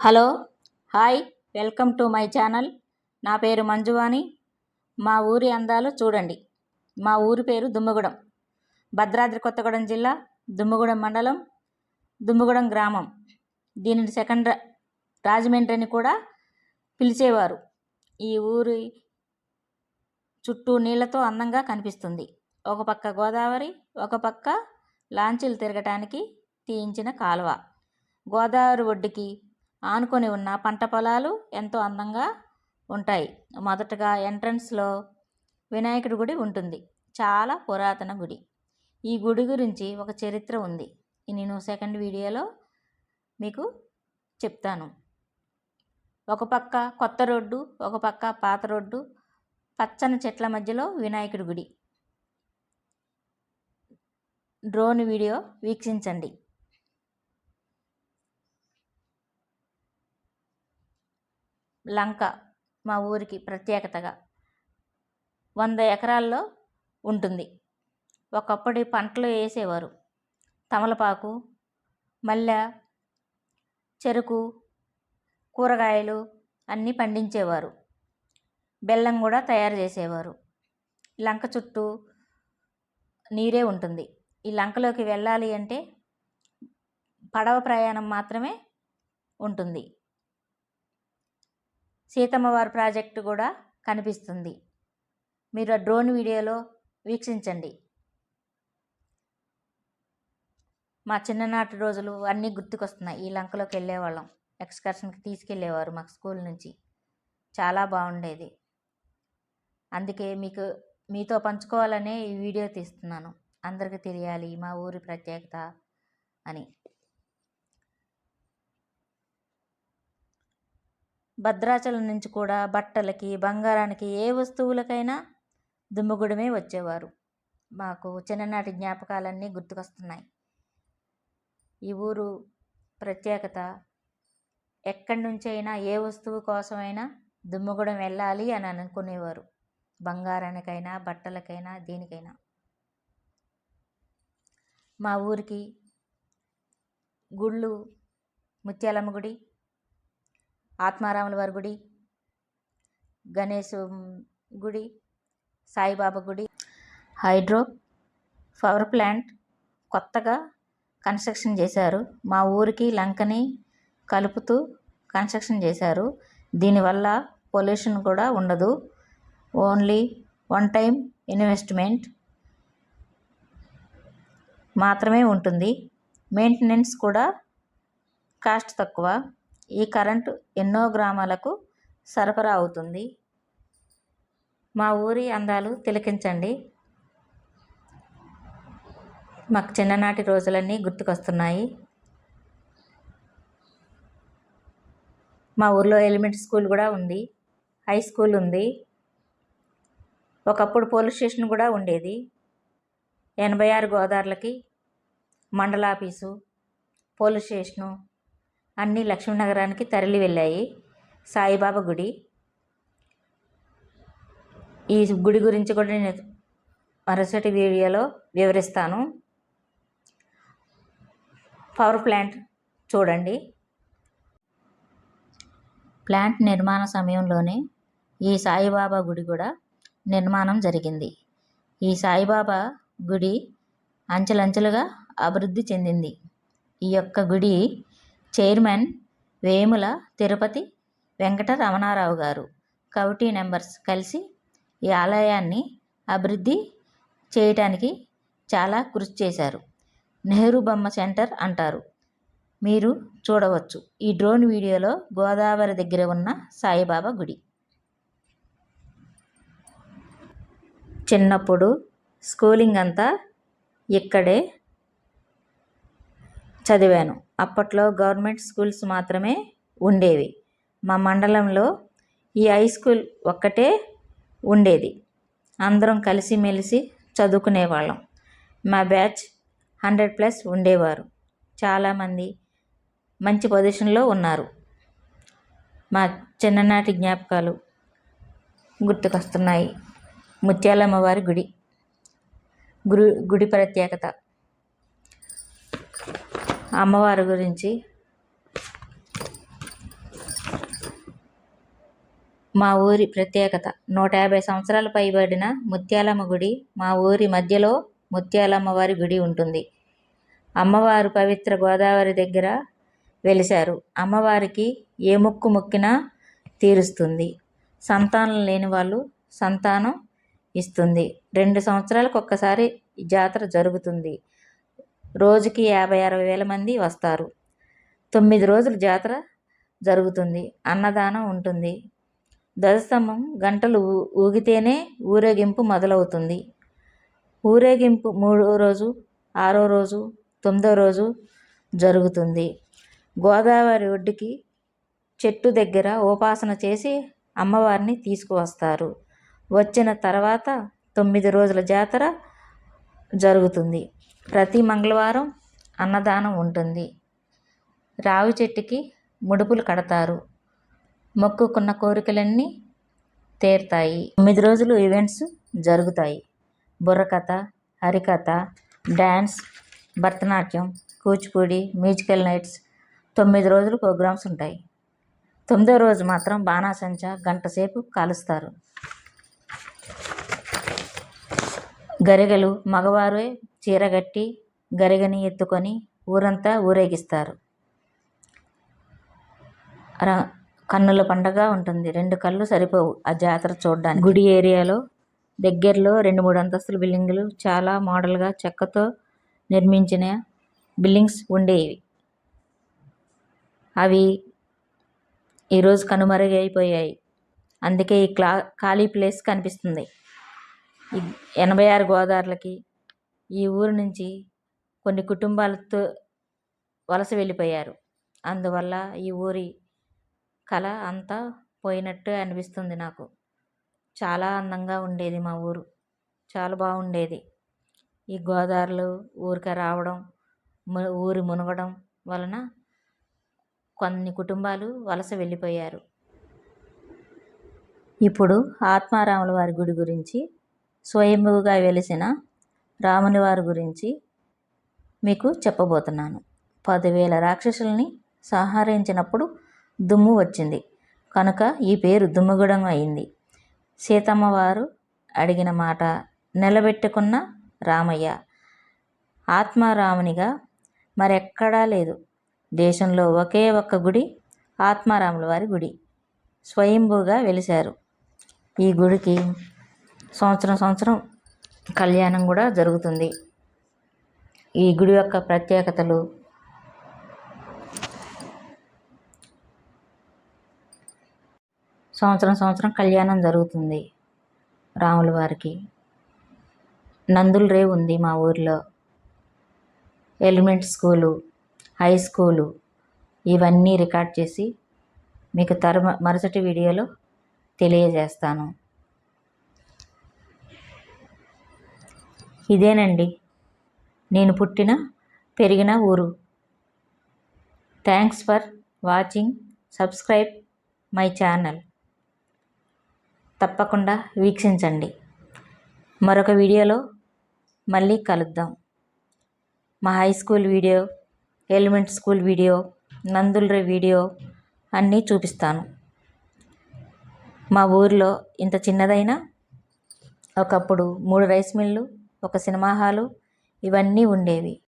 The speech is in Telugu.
Hello hi welcome to my channel. నా పేరు మంజువాణి. మా ఊరి అందాలు చూడండి. మా ఊరి పేరు దుమ్మగూడెం, భద్రాద్రి కొత్తగూడెం జిల్లా, దుమ్మగూడెం మండలం, దుమ్మగూడెం గ్రామం. దీనిని సెకండ్ రాజమండ్రి అని కూడా పిలిచేవారు. ఈ ఊరి చుట్టూ నీళ్లతో అందంగా కనిపిస్తుంది. ఒక పక్క గోదావరి, ఒక పక్క లాంచీలు తిరగటానికి తీయించిన కాలువ. గోదావరి ఒడ్డుకి ఆనుకొని ఉన్న పంట పొలాలు ఎంతో అందంగా ఉంటాయి. మొదటగా ఎంట్రన్స్లో వినాయకుడి గుడి ఉంటుంది. చాలా పురాతన గుడి. ఈ గుడి గురించి ఒక చరిత్ర ఉంది. నేను సెకండ్ వీడియోలో మీకు చెప్తాను. ఒక పక్క కొత్త రోడ్డు, ఒక పక్క పాత రోడ్డు, పచ్చని చెట్ల మధ్యలో వినాయకుడి గుడి. డ్రోన్ వీడియో వీక్షించండి. లంక మా ఊరికి ప్రత్యేకతగా 100 ఎకరాల్లో ఉంటుంది. ఒకప్పటి పంటలు వేసేవారు. తమలపాకు, మల్లె, చెరుకు, కూరగాయలు అన్నీ పండించేవారు. బెల్లం కూడా తయారు చేసేవారు. లంక చుట్టూ నీరే ఉంటుంది. ఈ లంకలోకి వెళ్ళాలి అంటే పడవ ప్రయాణం మాత్రమే ఉంటుంది. సీతమ్మవారి ప్రాజెక్టు కూడా కనిపిస్తుంది. మీరు ఆ డ్రోన్ వీడియోలో వీక్షించండి. మా చిన్ననాటి రోజులు అన్నీ గుర్తుకొస్తున్నాయి. ఈ లంకలోకి వెళ్ళేవాళ్ళం. ఎక్స్కర్షన్కి తీసుకెళ్ళేవారు మాకు స్కూల్ నుంచి. చాలా బాగుండేది. అందుకే మీతో పంచుకోవాలనే ఈ వీడియో తీస్తున్నాను. అందరికీ తెలియాలి మా ఊరి ప్రత్యేకత అని. భద్రాచలం నుంచి కూడా బట్టలకి, బంగారానికి, ఏ వస్తువులకైనా దుమ్మగూడెమే వచ్చేవారు. మాకు చిన్ననాటి జ్ఞాపకాలన్నీ గుర్తుకొస్తున్నాయి. ఈ ఊరు ప్రత్యేకత, ఎక్కడి నుంచైనా ఏ వస్తువు కోసమైనా దుమ్మగూడెం వెళ్ళాలి అని అనుకునేవారు. బంగారానికైనా, బట్టలకైనా, దేనికైనా. మా ఊరికి గుళ్ళు ముత్యాలమ్మ గుడి, ఆత్మారాముల వారి గుడి, గణేశు గుడి, సాయిబాబా గుడి, హైడ్రో పవర్ ప్లాంట్ కొత్తగా కన్స్ట్రక్షన్ చేశారు. మా ఊరికి లంకని కలుపుతూ కన్స్ట్రక్షన్ చేశారు. దీనివల్ల పొల్యూషన్ కూడా ఉండదు. ఓన్లీ 1 టైం ఇన్వెస్ట్మెంట్ మాత్రమే ఉంటుంది. మెయింటెనెన్స్ కూడా కాస్ట్ తక్కువ. ఈ కరెంటు ఎన్నో గ్రామాలకు సరఫరా అవుతుంది. మా ఊరి అందాలు తిలకించండి. మాకు చిన్ననాటి రోజులన్నీ గుర్తుకొస్తున్నాయి. మా ఊర్లో ఎలిమెంటరీ స్కూల్ కూడా ఉంది, హై స్కూల్ ఉంది. ఒకప్పుడు పోలీస్ స్టేషన్ కూడా ఉండేది. 86 గోదావరులకి మండలాఫీసు, పోలీస్ స్టేషను అన్నీ లక్ష్మీనగరానికి తరలి వెళ్ళాయి. సాయిబాబా గుడి. ఈ గుడి గురించి కూడా నేను మరుసటి వీడియోలో వివరిస్తాను. పవర్ ప్లాంట్ చూడండి. ప్లాంట్ నిర్మాణ సమయంలోనే ఈ సాయిబాబా గుడి కూడా నిర్మాణం జరిగింది. ఈ సాయిబాబా గుడి అంచెలంచెలుగా అభివృద్ధి చెందింది. ఈ యొక్క గుడి చైర్మన్ వేముల తిరుపతి వెంకట రమణారావు గారు, కమిటీ మెంబర్స్ కలిసి ఈ ఆలయాన్ని అభివృద్ధి చేయటానికి చాలా కృషి చేశారు. నెహ్రూ బొమ్మ సెంటర్ అంటారు. మీరు చూడవచ్చు ఈ డ్రోన్ వీడియోలో గోదావరి దగ్గర ఉన్న సాయిబాబా గుడి. చిన్నప్పుడు స్కూలింగ్ అంతా ఇక్కడే చదివాను. అప్పట్లో గవర్నమెంట్ స్కూల్స్ మాత్రమే ఉండేవి. మా మండలంలో ఈ హై స్కూల్ ఒక్కటే ఉండేది. అందరం కలిసిమెలిసి చదువుకునేవాళ్ళం. మా బ్యాచ్ 100+ ఉండేవారు. చాలామంది మంచి పొజిషన్లో ఉన్నారు. మా చిన్ననాటి జ్ఞాపకాలు గుర్తుకొస్తున్నాయి. ముత్యాలమ్మ వారి గుడి, గుడి ప్రత్యేకత, అమ్మవారి గురించి మా ఊరి ప్రత్యేకత 150 సంవత్సరాలు పైబడిన ముత్యాలమ్మ గుడి. మా ఊరి మధ్యలో ముత్యాలమ్మ వారి గుడి ఉంటుంది. అమ్మవారు పవిత్ర గోదావరి దగ్గర వెలిశారు. అమ్మవారికి ఏ మొక్కు మొక్కినా తీరుస్తుంది. సంతానం లేని వాళ్ళు సంతానం ఇస్తుంది. 2 సంవత్సరాలకు ఒక్కసారి ఈ జాతర జరుగుతుంది. రోజుకి 50-60 వేల మంది వస్తారు. 9 రోజులు జాతర జరుగుతుంది. అన్నదానం ఉంటుంది. ధ్వజస్తంభం గంటలు ఊగితేనే ఊరేగింపు మొదలవుతుంది. ఊరేగింపు 3వ రోజు, 6వ రోజు, 9వ రోజు జరుగుతుంది. గోదావరి ఒడ్డుకి చెట్టు దగ్గర ఉపాసన చేసి అమ్మవారిని తీసుకువస్తారు. వచ్చిన తర్వాత 9 రోజుల జాతర జరుగుతుంది. ప్రతి మంగళవారం అన్నదానం ఉంటుంది. రావి చెట్టుకి ముడుపులు కడతారు. మొక్కుకున్న కోరికలన్నీ తీరుతాయి. 9 రోజులు ఈవెంట్స్ జరుగుతాయి. Burrakatha, Harikatha, dance, Bharatanatyam, Kuchipudi, musical nights 9 రోజులు ప్రోగ్రామ్స్ ఉంటాయి. 9వ రోజు మాత్రం బాణాసంచా గంట సేపు కాలుస్తారు. గరిగలు మగవారే చీరగట్టి గరిగని ఎత్తుకొని ఊరంతా ఊరేగిస్తారు. కన్నుల పండగ ఉంటుంది. 2 కళ్ళు సరిపోవు ఆ జాతర చూడడానికి. గుడి ఏరియాలో దగ్గరలో 2-3 అంతస్తుల బిల్డింగులు, చాలా మోడల్గా చెక్కతో నిర్మించిన బిల్డింగ్స్ ఉండేవి. అవి ఈరోజు కనుమరుగైపోయాయి. అందుకే ఈ ఖాళీ ప్లేస్ కనిపిస్తుంది. 86 గోదావరులకి ఈ ఊరు నుంచి కొన్ని కుటుంబాలతో వలస వెళ్ళిపోయారు. అందువల్ల ఈ ఊరి కళ అంతా పోయినట్టు అనిపిస్తుంది నాకు. చాలా అందంగా ఉండేది మా ఊరు. చాలా బాగుండేది. ఈ గోదావరిలో ఊరికే రావడం, ఊరి మునగడం వలన కొన్ని కుటుంబాలు వలస వెళ్ళిపోయారు. ఇప్పుడు ఆత్మారాముల వారి గుడి గురించి, స్వయంభుగా వెలిసిన రాముని వారి గురించి మీకు చెప్పబోతున్నాను. 10,000 రాక్షసుల్ని సంహరించినప్పుడు దుమ్ము వచ్చింది కనుక ఈ పేరు దుమ్ముగూడెం అయింది. సీతమ్మ వారు అడిగిన మాట నిలబెట్టుకున్న రామయ్య. ఆత్మారామునిగా మరెక్కడా లేదు. దేశంలో ఒకే ఒక్క గుడి ఆత్మారాముల వారి గుడి. స్వయంభుగా వెలిశారు. ఈ గుడికి సంవత్సరం కళ్యాణం కూడా జరుగుతుంది. ఈ గుడి యొక్క ప్రత్యేకతలు సంవత్సరం కళ్యాణం జరుగుతుంది రాముల వారికి. నందుల రేవు ఉంది మా ఊరిలో. ఎలిమెంటరీ స్కూలు, హై స్కూలు ఇవన్నీ రికార్డ్ చేసి మీకు మరుసటి వీడియోలో తెలియజేస్తాను. ఇదేనండి నేను పుట్టిన పెరిగిన ఊరు. Thanks for watching. Subscribe my channel. తప్పకుండా వీక్షించండి. మరొక వీడియోలో మళ్ళీ కలుద్దాం. మా high school video, elementary school video, Nandula video అన్నీ చూపిస్తాను. మా ఊరిలో ఇంత చిన్నదైనా ఒకప్పుడు 3 రైస్ మిల్లు, ఒక సినిమా హాలు ఇవన్నీ ఉండేవి.